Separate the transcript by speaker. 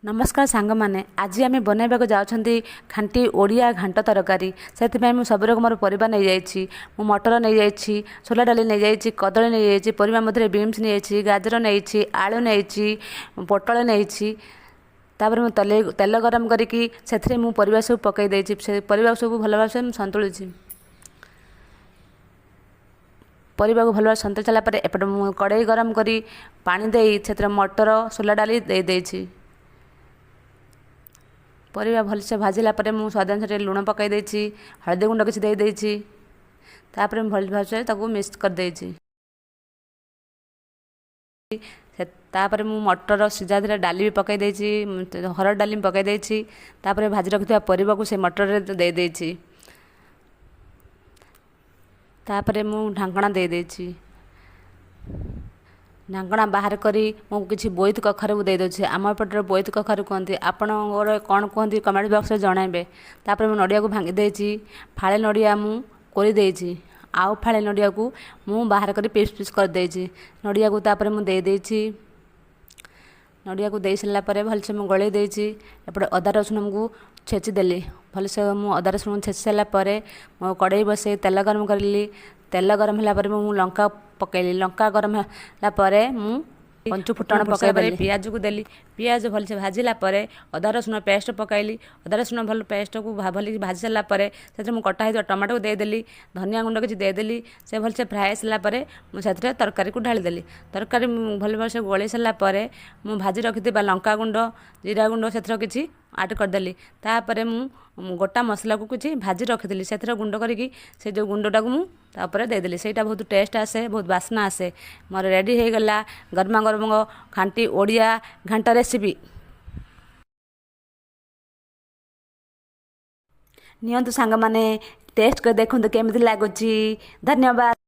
Speaker 1: नमस्कार सांग मैंने आज आम बनवाक जाऊँगी खांटी ओडिया घांट तरकारी से सब रकम परिवा नहीं जाइए मटर नहीं जाइए छोला डाली नहीं जाइए कदली नहीं जाइए परिवा मध्य बीन्स नहीं गाजर नहीं आलू नहीं पोटल नहीं तापर मुझे तेल गरम करी से परिवा सब पकई से परिवा सब भल भाव से सतुड़ी परिवा को भल भाव सतुड़ी सारापर एपटे कड़े गरम करी पानी दे से मटर छोला डाली दे परिवा भलसे भाजिला परे मु स्वाद अनुसार लुण पकई देछि हळदी गुंड किछि देछि तापर भल भासे ताको मिक्स कर देछि तापर मु मटर सिझा धीरे डाली भी पकई देछि हरड़ डाली पकई देछि तापर भाजी रखिथिबा परिवा को से मटर रे दे देछि तापर मु ढांकणा दे देछि ढांकणा बाहर करी मु किसी बोईत कखारू दे दूसरी आम पटर बोईत कखारू कहते आपण कौन कहते कमेंट बॉक्स में जनइबे तापर मुझे नड़िया को भांगी देछि फाळे नड़िया मु कोरी देछि आउ फाळे नड़िया को मु बाहर करी पीस पीस कर देछि नड़िया को तापर मु दे देछि नड़िया को दे सारा पर भलसे मु गले देछि एपटे अदा रसुण को छेची देली भलसे मु अदा रसुण छेची सारा पर मो कड़ाई बसे तेल गरम करली तेल गरम होला पर मु लंका पकईली लंका गरम होला पर मु पंचु फुटण पकई पियाज को देली पियाज भलसे भाजिला अदा रसुण पेस्ट पकईली अदा रसुण भल पेस्ट को भल भाजी सारा पर से कटा हो टमाटो को देदेली धनिया गुंड किसी देदेली से भलसे फ्राए सारापर मुझे तरकारी को ढालीदेली तरकारी भल भाव से गली सारापर मु भाजी रखिथिबा लंका गुंड जीरा गुंड से किसी आड करदेली तापर मु गोटा मसला को किसी भाजी रखिदी से गुंड करी से जो गुंडटा को मुझे देदेली से बहुत टेस्ट आसे बहुत बास्ना आसे मोर रेडी हो गला गरमा गरम खांटी ओडिया घांट रेसिपी नियंतु सांग माने टेस्ट कर देखु केमती लगुच धन्यवाद।